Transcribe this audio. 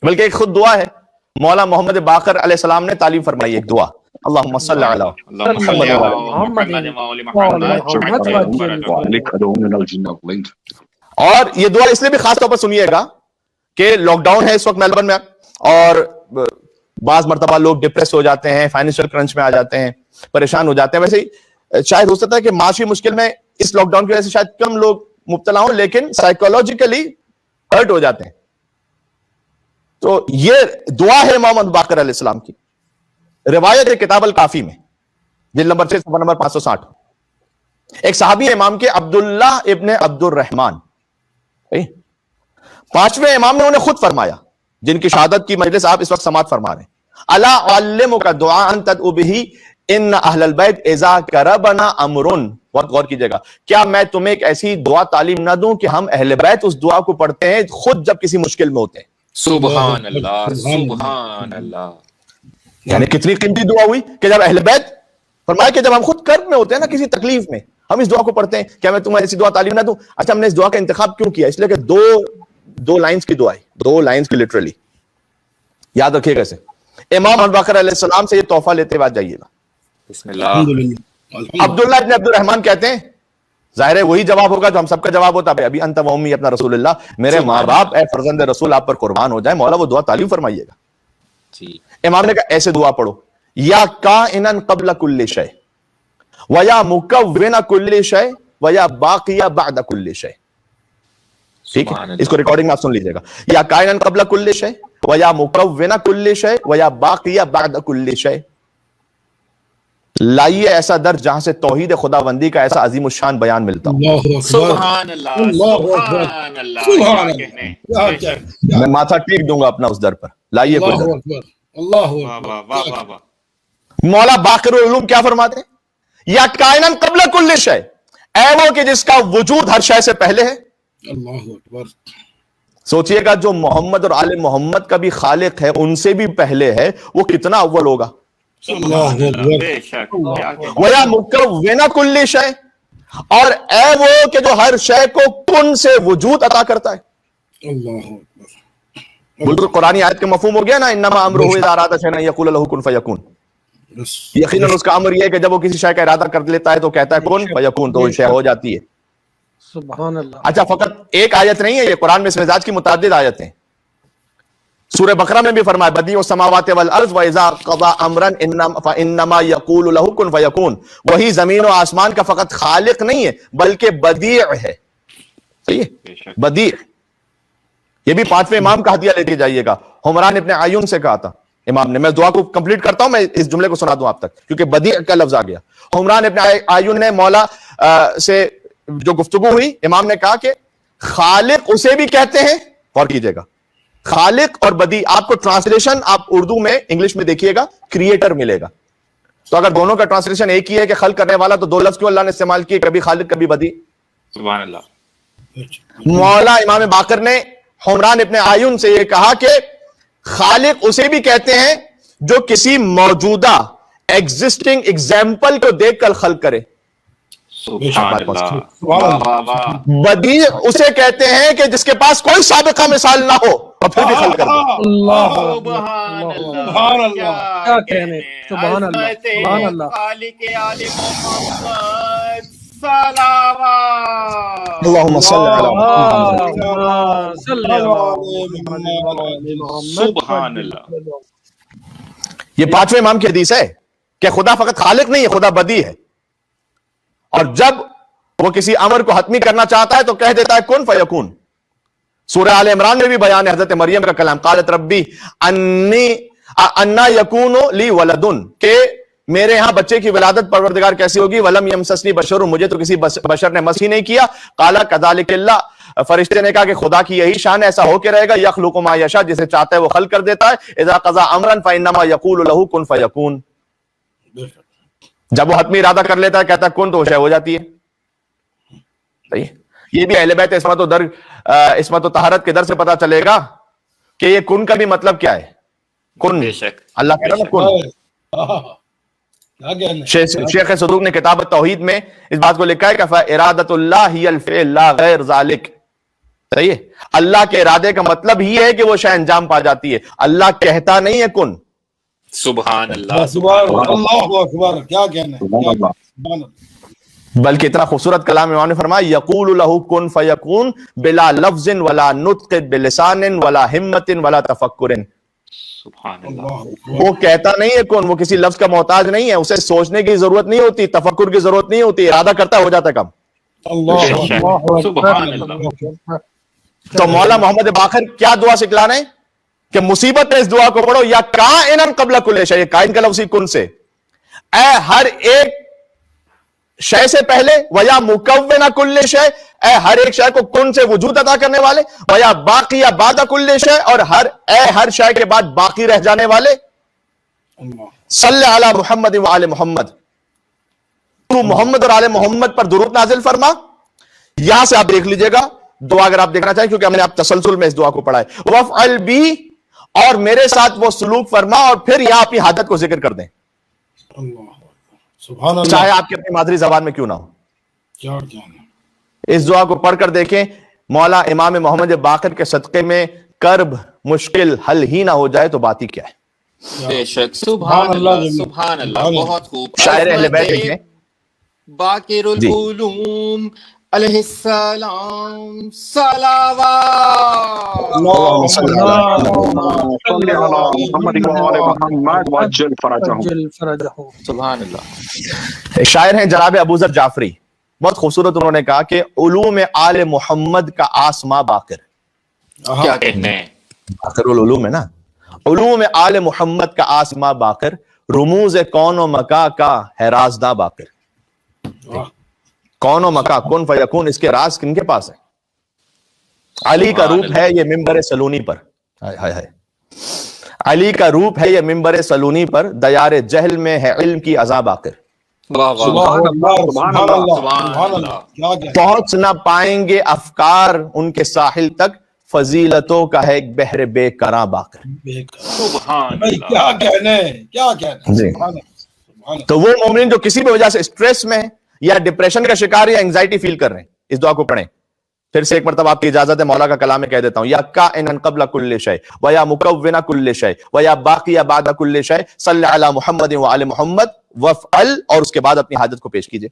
بلکہ ایک خود دعا ہے مولا محمد باقر علیہ السلام نے تعلیم فرمائی، ایک دعا، اللہم صلی علی محمد، اور یہ دعا اس لیے بھی خاص طور پر سنیے گا کہ لاک ڈاؤن ہے اس وقت میلبرن میں، اور بعض مرتبہ لوگ ڈپریس ہو جاتے ہیں، فائنینشیل کرنچ میں آ جاتے ہیں، پریشان ہو جاتے ہیں. ویسے ہی شاید ہو سکتا ہے کہ معاشی مشکل میں اس لاک ڈاؤن کی وجہ سے شاید کم لوگ مبتلا ہوں، لیکن سائیکولوجیکلی ہرٹ ہو جاتے ہیں. تو یہ دعا ہے محمد باقر علیہ السلام کی، روایت ہے کتاب الکافی میں، جلد نمبر 6 صفحہ نمبر 560. ایک صحابی امام کے عبداللہ ابن عبد الرحمن، پانچویں امام نے انہیں خود فرمایا، جن کی شہادت کی مجلس آپ اس وقت سماعت فرما رہے ہیں، الا اعلمک دعاء تدعو به ان اہل البیت اذا کربنا امر. بہت غور کیجئے گا، کیا میں تمہیں ایک ایسی دعا تعلیم نہ دوں کہ ہم اہل بیت اس دعا کو پڑھتے ہیں خود جب کسی مشکل میں ہوتے ہیں. سبحان اللہ، سبحان اللہ. یعنی کتنی قیمتی دعا ہوئی کہ جب اہل بیت فرمایا کہ جب ہم خود کرب میں ہوتے ہیں نا، کسی تکلیف میں، ہم اس دعا کو پڑھتے ہیں. کیا میں تمہیں ایسی دعا تعلیم نہ دوں؟ اچھا، ہم نے اس دعا کا انتخاب کیوں کیا؟ اس لیے کہ دو لائنز کی دعا ہے، 2 لائنز کی لٹرلی. یاد رکھیے گا اسے. امام ابو بکر علیہ السلام سے یہ تحفہ لیتے ہوئے جائیے گا. بسم اللہ. عبداللہ ابن عبد الرحمن کہتے ہیں، ظاہر ہے وہی جواب ہوگا جو ہم سب کا جواب ہوتا ہے، ابھی انت و امی اپنا رسول اللہ، میرے ماں باپ اے فرزند رسول آپ پر قربان ہو جائے، مولا وہ دعا تعلیم فرمائیے گا. امام نے کہا ایسے دعا پڑھو، یا کائنا قبل کل شیء ویا مکون کل شیء ویا باقی بعد کل شیء. ٹھیک ہے، اس کو ریکارڈنگ میں آپ سن لیجیے گا. یا کائنا قبل کل شیء ویا مکون کل شیء ویا باقی بعد کل شیء. لائیے ایسا در جہاں سے توحید خداوندی کا ایسا عظیم الشان بیان ملتا ہو. سبحان اللہ، سبحان اللہ. میں ماتھا ٹیک دوں گا اپنا اس در پر. لائیے کوئی در. مولا باقر العلوم کیا فرماتے ہیں؟ یا کائنن قبل کل شیء، اے وہ کہ جس کا وجود ہر شے سے پہلے ہے. اللہ اکبر. سوچئے گا جو محمد اور آل محمد کا بھی خالق ہے ان سے بھی پہلے ہے، وہ کتنا اول ہوگا. وَيَا مُكَوِّنَ كُلِّ شَيْءٍ، اور اے وہ کہ جو ہر شے کو کن سے وجود عطا کرتا ہے. اللہ اکبر. بالکل قرآنی آیت کے مفہوم ہو گیا نا، انما امرہ اذا اراد شیئا ان یقول له کن فیکون. یقیناً اس کا امر یہ ہے کہ جب وہ کسی شے کا ارادہ کر لیتا ہے تو کہتا ہے کن فیکون، تو وہ شے ہو جاتی ہے. سبحان اللہ. اچھا، فقط ایک آیت نہیں ہے یہ، قرآن میں اس مزاج کی متعدد آیتیں. سورہ بقرہ میں بھی فرمایا بدیع السماوات والارض واذا قضى امرا فانما يقول له كن فيكون. وہی زمین و آسمان کا فقط خالق نہیں ہے بلکہ بدیع ہے. صحیح ہے، بدیع. یہ بھی 5ویں امام کا ہدیہ لیتے جائیے گا. حمران ابن عیون سے کہا تھا امام نے، میں دعا کو کمپلیٹ کرتا ہوں، میں اس جملے کو سنا دوں آپ تک کیونکہ بدیع کا لفظ آ گیا. حمران ابن عیون نے مولا سے جو گفتگو ہوئی، امام نے کہا کہ خالق اسے بھی کہتے ہیں. غور کیجیے گا، خالق اور بدیع. آپ کو ٹرانسلیشن آپ اردو میں انگلش میں دیکھیے گا کریٹر ملے گا. تو اگر دونوں کا ٹرانسلیشن ایک ہی ہے کہ خلق کرنے والا، تو 2 لفظ کیوں اللہ نے استعمال کیے، کبھی خالق کبھی بدیع. سبحان اللہ. مولا امام باقر نے حمران ابن عیون سے یہ کہا کہ خالق اسے بھی کہتے ہیں جو کسی موجودہ ایگزسٹنگ ایگزامپل کو دیکھ کر خلق کرے. سبحان اللہ. بدیع اسے کہتے ہیں کہ جس کے پاس کوئی سابقہ مثال نہ ہو اور پھر بھی خلق کر دے. اللہ سبحان سبحان اللہ. کیا کہنے. سبحان اللہ، سبحان اللہ. خالق آل محمد صلوات. اللہم صلی علی محمد. سبحان اللہ. یہ 5ویں امام کی حدیث ہے کہ خدا فقط خالق نہیں ہے، خدا بدیع ہے. اور جب وہ کسی امر کو حتمی کرنا چاہتا ہے تو کہہ دیتا ہے کن فیکون. سورہ آل عمران میں بھی بیان ہے حضرت مریم کا کلام، قالت ربی انا یکون لی ولد، کہ میرے ہاں بچے کی ولادت پروردگار کیسی ہوگی. ولم یمسسنی بشر، مجھے تو کسی بشر نے مس ہی نہیں کیا. قال کذالک اللہ، فرشتے نے کہا کہ خدا کی یہی شان ہے، ایسا ہو کے رہے گا. یخلق ما یشاء، جسے چاہتا ہے وہ خلق کر دیتا ہے. اذا قضى امرا فانما یقول له کن فیکون. جب وہ حتمی ارادہ کر لیتا ہے کہتا ہے کن، تو وہ شے ہو جاتی ہے. صحیح. یہ بھی اہل بیت عصمت و طہارت کے در سے پتا چلے گا کہ یہ کن کا بھی مطلب کیا ہے. کن، بے شک اللہ کہہ رہا نا کن. شیخ صدوق نے کتاب التوحید میں اس بات کو لکھا ہے کہ فَإِرَادَةُ اللَّهِ هِيَ الْفِعْلُ لَا غَيْرُ ذَلِكَ. صحیح ہے. اللہ کے ارادے کا مطلب ہی ہے کہ وہ شے انجام پا جاتی ہے. اللہ کہتا نہیں ہے کن. سبحان اللہ سبحان اللہ اکبر. کیا کہنا ہے, کیا کہنا ہے. سبحان اللہ. بلکہ اتنا خوبصورت کلام امام نے فرمایا یقول لہ کن فیکون بلا لفظ ولا نطق بلسان ولا ہمت ولا تفکر. سبحان اللہ. اللہ اکبر. وہ کہتا نہیں ہے کن, وہ کسی لفظ کا محتاج نہیں ہے, اسے سوچنے کی ضرورت نہیں ہوتی, تفکر کی ضرورت نہیں ہوتی, ارادہ کرتا ہے ہو جاتا ہے کم. اللہ اکبر. سبحان اللہ. تو مولا محمد باقر کیا دعا سکھلانا ہے کہ مصیبت میں اس دعا کو پڑھو, یا کائنن قبل کل شیء, کائن کا لفظ ہی کن سے, اے ہر ایک شے سے پہلے, ویا مکون کل شے, اے ہر ایک شے کو کن سے وجود عطا کرنے والے, ویا باقی بعد کل شے, اور ہر شے کے بعد باقی رہ جانے والے. اللہ. صلی علی محمد و آل محمد, تو محمد اور آل محمد پر درود نازل فرما. یہاں سے آپ دیکھ لیجئے گا دعا اگر آپ دیکھنا چاہیں, کیونکہ ہم نے آپ تسلسل میں اس دعا کو پڑھا ہے. وفعل بی, اور میرے ساتھ وہ سلوک فرما, اور پھر یہاں اپنی حاجت کو ذکر کر دیں, اللہ. سبحان اللہ. چاہے آپ کی اپنی مادری زبان میں کیوں نہ ہو. کیا کہنا ہے. اس دعا کو پڑھ کر دیکھیں, مولا امام محمد باقر کے صدقے میں کرب مشکل حل ہی نہ ہو جائے تو بات ہی کیا ہے. بے شک. سبحان اللہ. سبحان اللہ. بہت خوب. شاعر اہل بیت لکھیں. باقر جی. العلوم علیہ السلام صلوات. اللهم صل صل على محمد وآل محمد وعجل فرجهم. عجل فرجہ. سبحان اللہ. ایک شاعر ہیں جناب ابو ذر جعفری, بہت خوبصورت انہوں نے کہا کہ علوم آل محمد کا آسما باقر. کیا کہنے ہیں. باقر العلوم ہے نا, علوم آل محمد کا آسما باقر, رموز کون و مکا کا ہے رازداں باقر. کون و مکا, کن فیکون, اس کے راز کن کے پاس ہے. علی کا روپ ہے یہ ممبر سلونی پر, علی کا روپ ہے یہ ممبر سلونی پر, دیار جہل میں ہے علم کی عذاب باقر. واہ واہ. سبحان اللہ. سبحان سبحان اللہ. سبحان سبحان اللہ. اللہ. کیا کہنا ہے. پہنچ نہ پائیں گے افکار ان کے ساحل تک, فضیلتوں کا ہے ایک بحر بے کراں باقر. سبحان بھائی اللہ. کیا کہنے ہے, کیا کہنا ہے. جی. سبحان اللہ. سبحان اللہ. تو وہ مومن جو کسی بھی وجہ سے اسٹریس میں یا ڈپریشن کا شکار یا انگزائٹی فیل کر رہے ہیں, اس دعا کو پڑھیں. پھر سے ایک مرتبہ آپ کی اجازت ہے, مولا کا کلام میں کہہ دیتا ہوں, یا کائنن قبل کل شیء ویا مکون کل شیء ویا باقی بعد کل شیء, صلی علی محمد و آل محمد وفعل, اور اس کے بعد اپنی حاجت کو پیش کیجئے.